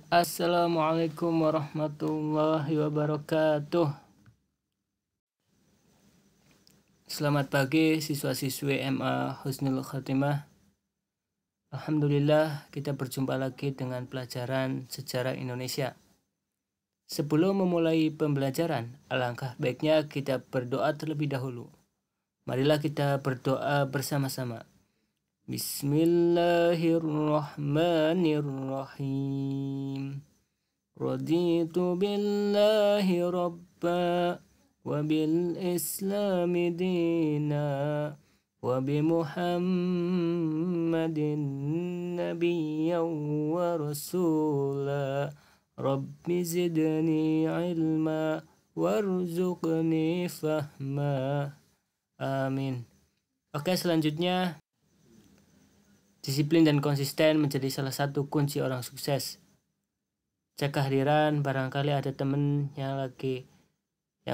Assalamualaikum warahmatullahi wabarakatuh. Selamat pagi siswa-siswi MA Husnul Khatimah. Alhamdulillah kita berjumpa lagi dengan pelajaran sejarah Indonesia. Sebelum memulai pembelajaran, alangkah baiknya kita berdoa terlebih dahulu. Marilah kita berdoa bersama-sama. Bismillahirrahmanirrahim. Raditu billahi rabba wa bil islami dina wa bi muhammadin nabiyyan wa rasula rabbi zidni ilma warzuqni fahma. Amin. Oke, selanjutnya disiplin dan konsisten menjadi salah satu kunci orang sukses. Cek kehadiran, barangkali ada temen yang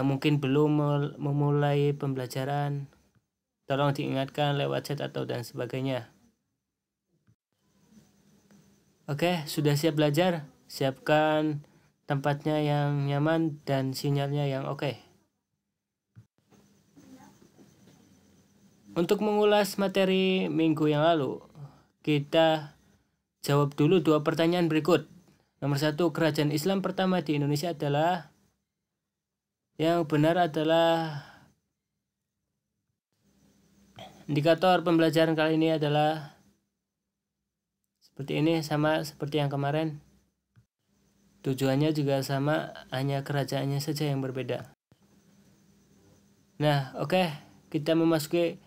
mungkin belum memulai pembelajaran. Tolong diingatkan lewat chat atau dan sebagainya. Oke, sudah siap belajar? Siapkan tempatnya yang nyaman dan sinyalnya yang oke. Untuk mengulas materi minggu yang lalu, kita jawab dulu 2 pertanyaan berikut. Nomor 1, kerajaan Islam pertama di Indonesia adalah, yang benar adalah, indikator pembelajaran kali ini adalah seperti ini, sama seperti yang kemarin. Tujuannya juga sama, hanya kerajaannya saja yang berbeda. Nah, oke, kita memasuki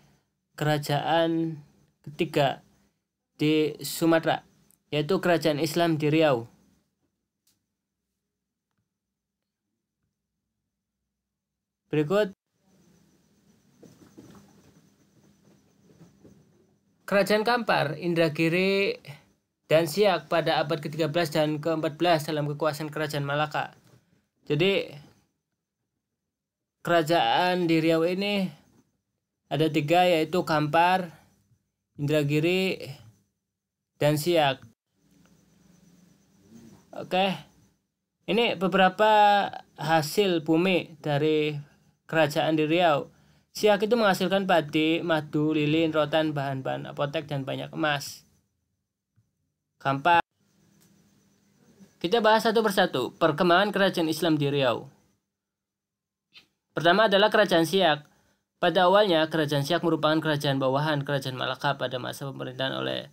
kerajaan ketiga di Sumatera, yaitu kerajaan Islam di Riau. Berikut Kerajaan Kampar, Indragiri, dan Siak pada abad ke-13 dan ke-14 dalam kekuasaan Kerajaan Malaka. Jadi kerajaan di Riau ini ada 3, yaitu Kampar, Indragiri, dan Siak. Oke, ini beberapa hasil bumi dari kerajaan di Riau. Siak itu menghasilkan padi, madu, lilin, rotan, bahan-bahan apotek, dan banyak emas. Kampar. Kita bahas satu persatu perkembangan kerajaan Islam di Riau. Pertama adalah kerajaan Siak. Pada awalnya, kerajaan Siak merupakan kerajaan bawahan kerajaan Malaka pada masa pemerintahan oleh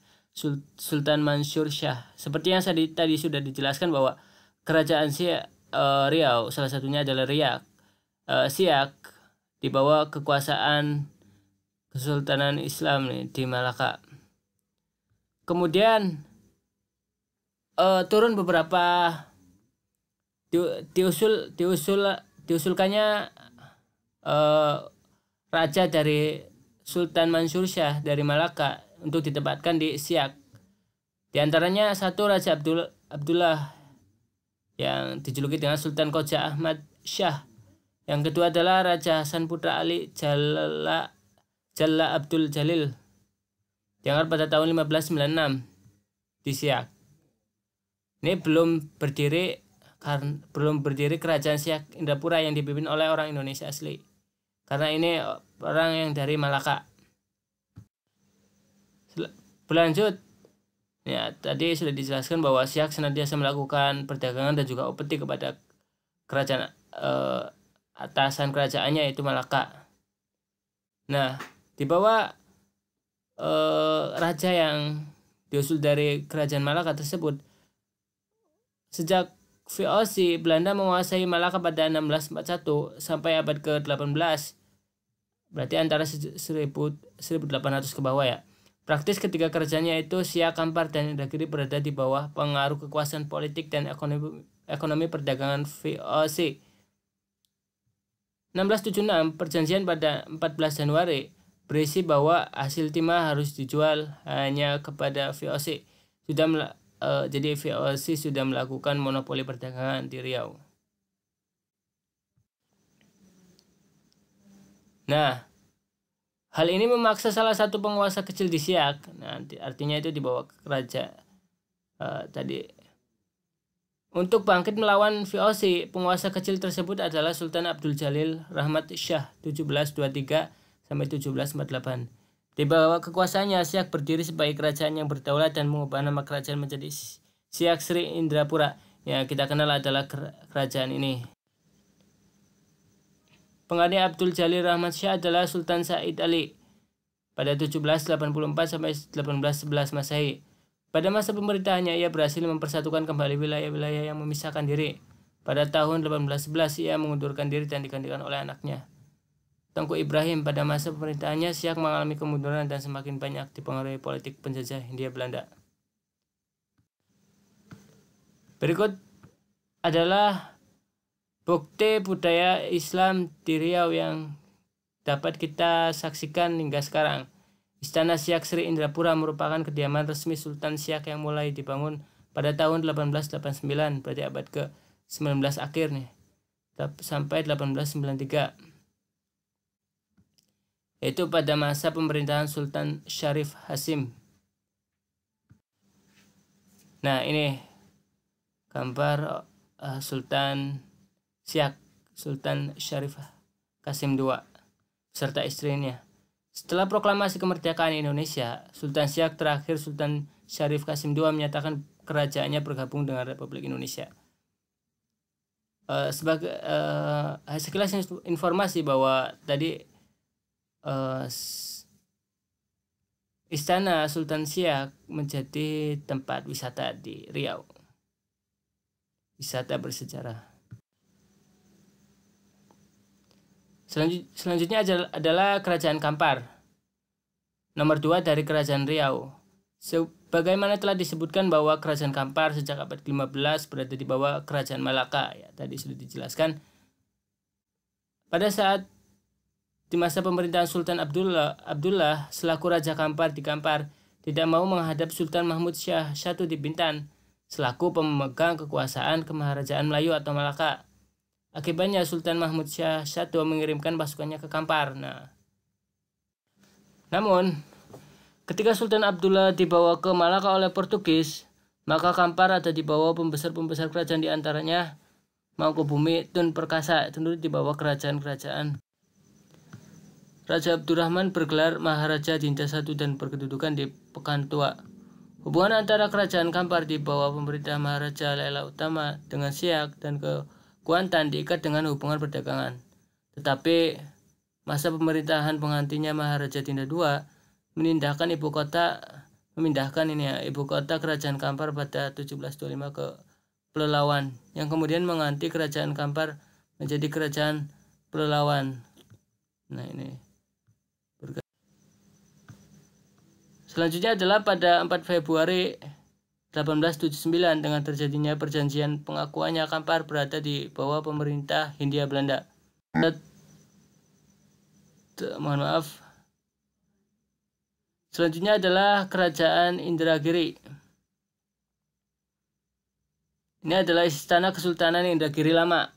Sultan Mansur Shah. Seperti yang tadi sudah dijelaskan bahwa kerajaan Riau salah satunya adalah Siak di bawah kekuasaan Kesultanan Islam di Malaka. Kemudian turun beberapa diusulkannya raja dari Sultan Mansur Shah dari Malaka untuk ditempatkan di Siak. Di antaranya satu Raja Abdullah yang dijuluki dengan Sultan Koja Ahmad Shah. Yang kedua adalah Raja Hasan Putra Ali Jalla Abdul Jalil, diangkat pada tahun 1596 di Siak. Ini belum berdiri kerajaan Siak Indrapura yang dipimpin oleh orang Indonesia asli, karena ini orang yang dari Malaka. Berlanjut, ya, tadi sudah dijelaskan bahwa Siak senantiasa melakukan perdagangan dan juga upeti kepada kerajaan atasan kerajaannya, yaitu Malaka. Nah, di bawah raja yang diusul dari kerajaan Malaka tersebut, sejak VOC, Belanda menguasai Malaka pada 1641 sampai abad ke-18. Berarti antara 1800 ke bawah ya. Praktis ketiga kerajaannya itu Siak, Kampar, dan Indragiri berada di bawah pengaruh kekuasaan politik dan ekonomi perdagangan VOC. 1676 perjanjian pada 14 Januari berisi bahwa hasil timah harus dijual hanya kepada VOC. Jadi VOC sudah melakukan monopoli perdagangan di Riau. Nah, hal ini memaksa salah satu penguasa kecil di Siak, nah, artinya itu di bawah raja tadi Untuk bangkit melawan VOC, penguasa kecil tersebut adalah Sultan Abdul Jalil Rahmat Shah 1723 sampai 1748. Di bawah kekuasaannya, Siak berdiri sebagai kerajaan yang berdaulat dan mengubah nama kerajaan menjadi Siak Sri Indrapura. Yang kita kenal adalah kerajaan ini. Pengganti Abdul Jalil Rahmat Shah adalah Sultan Said Ali pada 1784 sampai 1811 Masehi. Pada masa pemerintahannya, ia berhasil mempersatukan kembali wilayah-wilayah yang memisahkan diri. Pada tahun 1811, ia mengundurkan diri dan digantikan oleh anaknya, Tengku Ibrahim. Pada masa pemerintahannya, Siak mengalami kemunduran dan semakin banyak dipengaruhi politik penjajah Hindia Belanda. Berikut adalah bukti budaya Islam di Riau yang dapat kita saksikan hingga sekarang. Istana Siak Sri Indrapura merupakan kediaman resmi Sultan Siak yang mulai dibangun pada tahun 1889, berarti abad ke-19 akhir nih, sampai 1893. Yaitu pada masa pemerintahan Sultan Syarif Hasim. Nah, ini gambar Sultan Siak, Sultan Syarif Hasim II, serta istrinya. Setelah proklamasi kemerdekaan Indonesia, Sultan Siak terakhir Sultan Syarif Hasim II menyatakan kerajaannya bergabung dengan Republik Indonesia. Sebagai sekilas informasi bahwa tadi Istana Sultan Siak menjadi tempat wisata di Riau, wisata bersejarah. Selanjutnya adalah Kerajaan Kampar, nomor 2 dari Kerajaan Riau. Sebagaimana telah disebutkan bahwa Kerajaan Kampar sejak abad ke-15 berada di bawah Kerajaan Malaka, ya tadi sudah dijelaskan. Pada saat di masa pemerintahan Sultan Abdullah selaku Raja Kampar di Kampar tidak mau menghadap Sultan Mahmud Syah I di Bintan selaku pemegang kekuasaan Kemaharajaan Melayu atau Malaka. Akibatnya Sultan Mahmud Syah I mengirimkan pasukannya ke Kampar. Namun, ketika Sultan Abdullah dibawa ke Malaka oleh Portugis, maka Kampar ada di bawah pembesar-pembesar kerajaan, di antaranya Mangkubumi Tun Perkasa, tentu di bawah kerajaan-kerajaan Raja Abdurrahman bergelar Maharaja Dinda I dan berkedudukan di Pekan Tua. Hubungan antara kerajaan Kampar di bawah pemerintah Maharaja Laila Utama dengan Siak dan Kuantan diikat dengan hubungan perdagangan. Tetapi masa pemerintahan penggantinya Maharaja Dinda II memindahkan ibu kota kerajaan Kampar pada 1725 ke Pelelawan, yang kemudian mengganti kerajaan Kampar menjadi kerajaan Pelelawan. Nah, ini selanjutnya adalah pada 4 Februari 1879 dengan terjadinya perjanjian pengakuannya Kampar berada di bawah pemerintah Hindia Belanda. Selanjutnya adalah Kerajaan Indragiri. Ini adalah istana Kesultanan Indragiri lama.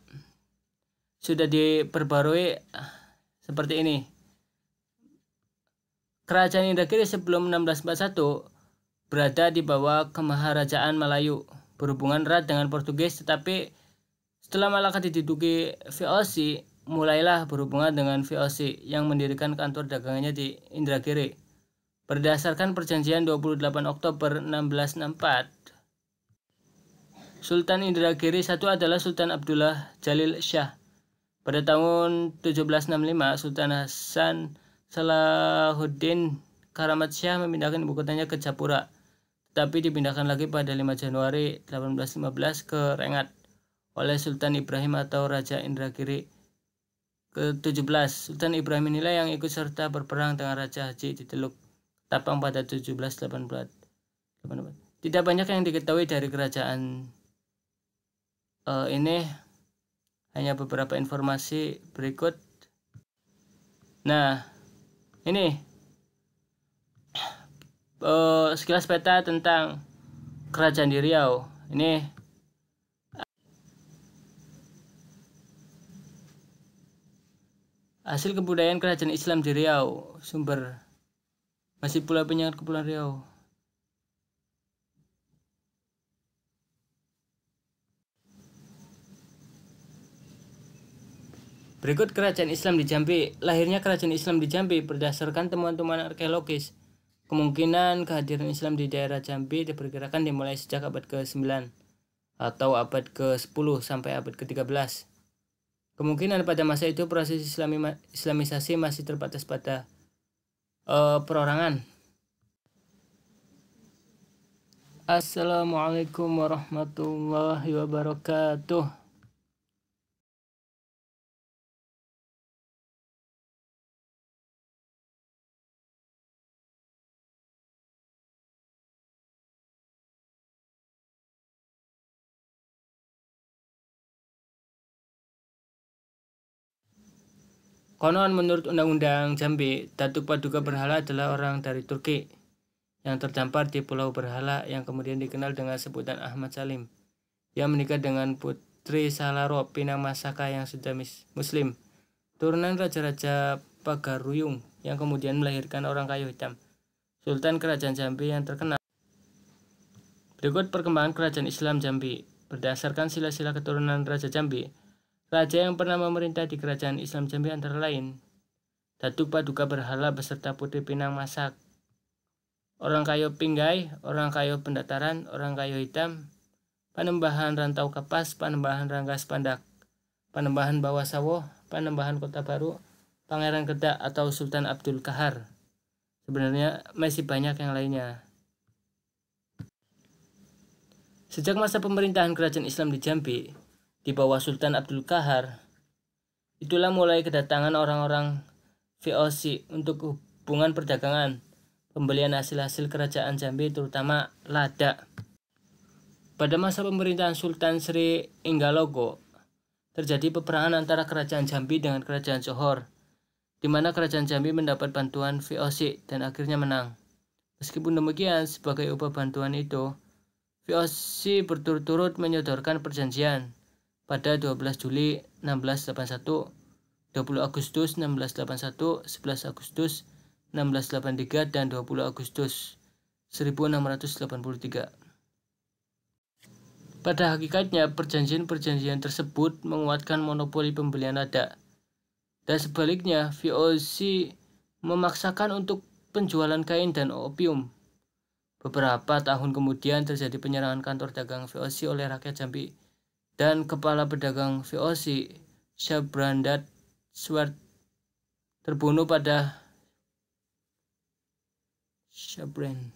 Sudah diperbarui seperti ini. Kerajaan Indragiri sebelum 1641 berada di bawah Kemaharajaan Melayu, berhubungan erat dengan Portugis, tetapi setelah Malaka diduduki VOC, mulailah berhubungan dengan VOC yang mendirikan kantor dagangannya di Indragiri. Berdasarkan perjanjian 28 Oktober 1664, Sultan Indragiri I adalah Sultan Abdullah Jalil Shah. Pada tahun 1765, Sultan Hasan Salahuddin Karamat Shah memindahkan ibu kotanya ke Japura, tetapi dipindahkan lagi pada 5 Januari 1815 ke Rengat oleh Sultan Ibrahim atau Raja Indragiri ke-17. Sultan Ibrahim inilah yang ikut serta berperang dengan Raja Haji di Teluk Tapang pada 1784. Tidak banyak yang diketahui dari kerajaan ini, hanya beberapa informasi berikut. Nah, ini sekilas peta tentang kerajaan di Riau. Ini hasil kebudayaan kerajaan Islam di Riau. Sumber masih pula penyangat Kepulauan Riau. Berikut kerajaan Islam di Jambi. Lahirnya kerajaan Islam di Jambi berdasarkan temuan-temuan arkeologis. Kemungkinan kehadiran Islam di daerah Jambi diperkirakan dimulai sejak abad ke-9 atau abad ke-10 sampai abad ke-13. Kemungkinan pada masa itu proses Islamisasi masih terbatas pada perorangan. Assalamualaikum warahmatullahi wabarakatuh. Konon menurut Undang-Undang Jambi, Datuk Paduka Berhala adalah orang dari Turki yang terdampar di Pulau Berhala yang kemudian dikenal dengan sebutan Ahmad Salim. Ia menikah dengan Putri Salaro Pinang Masaka yang sudah Muslim, turunan Raja-Raja Pagaruyung yang kemudian melahirkan orang kayu hitam, Sultan Kerajaan Jambi yang terkenal. Berikut perkembangan Kerajaan Islam Jambi. Berdasarkan sila-sila keturunan Raja Jambi, raja yang pernah memerintah di Kerajaan Islam Jambi antara lain Datuk Paduka Berhala beserta Putri Pinang Masak, orang kayu Pinggai, orang kayu Pendataran, orang kayu hitam, Panembahan Rantau Kapas, Panembahan Ranggas Pandak, Panembahan Bawah Sawo, Panembahan Kota Baru, Pangeran Kedak atau Sultan Abdul Kahar. Sebenarnya masih banyak yang lainnya. Sejak masa pemerintahan Kerajaan Islam di Jambi di bawah Sultan Abdul Kahar, itulah mulai kedatangan orang-orang VOC untuk hubungan perdagangan, pembelian hasil-hasil kerajaan Jambi terutama lada. Pada masa pemerintahan Sultan Sri Inggalogo, terjadi peperangan antara kerajaan Jambi dengan kerajaan Johor, di mana kerajaan Jambi mendapat bantuan VOC dan akhirnya menang. Meskipun demikian, sebagai upah bantuan itu, VOC berturut-turut menyodorkan perjanjian pada 12 Juli 1681, 20 Agustus 1681, 11 Agustus 1683, dan 20 Agustus 1683. Pada hakikatnya, perjanjian-perjanjian tersebut menguatkan monopoli pembelian lada. Dan sebaliknya, VOC memaksakan untuk penjualan kain dan opium. Beberapa tahun kemudian terjadi penyerangan kantor dagang VOC oleh rakyat Jambi, dan kepala pedagang VOC, Syabrandat Swart, terbunuh pada 1690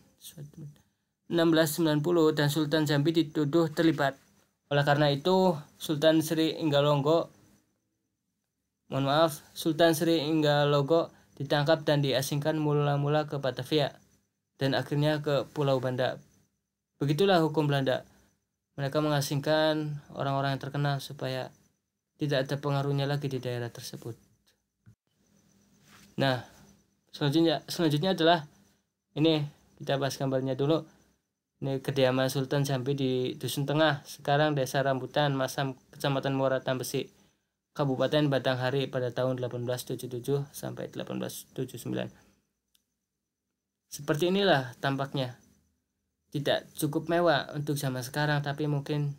dan Sultan Jambi dituduh terlibat. Oleh karena itu, Sultan Sri Inggalogo ditangkap dan diasingkan mula-mula ke Batavia dan akhirnya ke Pulau Banda. Begitulah hukum Belanda. Mereka mengasingkan orang-orang yang terkenal supaya tidak ada pengaruhnya lagi di daerah tersebut. Nah, selanjutnya adalah ini, kita bahas gambarnya dulu. Ini kediaman Sultan Jambi di Dusun Tengah, sekarang Desa Rambutan, Masam, Kecamatan Muara Tambesi, Kabupaten Batanghari pada tahun 1877 sampai 1879. Seperti inilah tampaknya. Tidak cukup mewah untuk zaman sekarang, tapi mungkin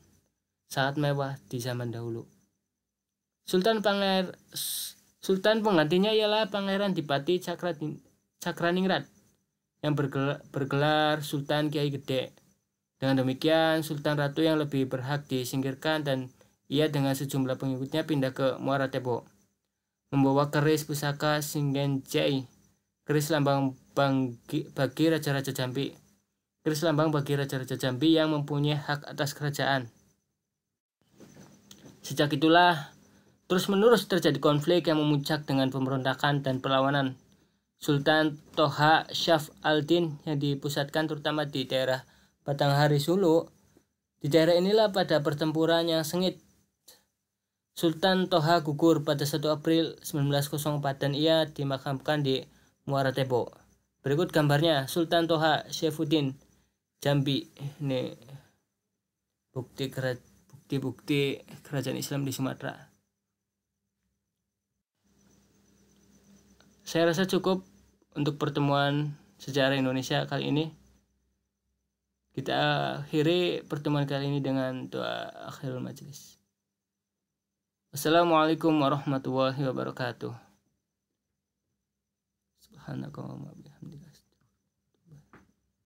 sangat mewah di zaman dahulu. Sultan penggantinya ialah Pangeran Dipati Cakraningrat yang bergelar Sultan Kiai Gede. Dengan demikian, Sultan Ratu yang lebih berhak disingkirkan dan ia dengan sejumlah pengikutnya pindah ke Muara Tebo, membawa keris pusaka Singgenjai, keris lambang bagi Raja-Raja Jambi. Keris lambang bagi Raja-Raja Jambi yang mempunyai hak atas kerajaan. Sejak itulah terus-menerus terjadi konflik yang memuncak dengan pemberontakan dan perlawanan Sultan Toha Syaf al-Din yang dipusatkan terutama di daerah Batanghari Sulu. Di daerah inilah pada pertempuran yang sengit Sultan Toha gugur pada 1 April 1904 dan ia dimakamkan di Muara Tebo. Berikut gambarnya Sultan Toha Syafuddin Jambi. Ini bukti kerajaan Islam di Sumatera. Saya rasa cukup untuk pertemuan sejarah Indonesia kali ini. Kita akhiri pertemuan kali ini dengan doa akhirul majelis. Wassalamualaikum warahmatullahi wabarakatuh. Subhanakallahumma bihamdika.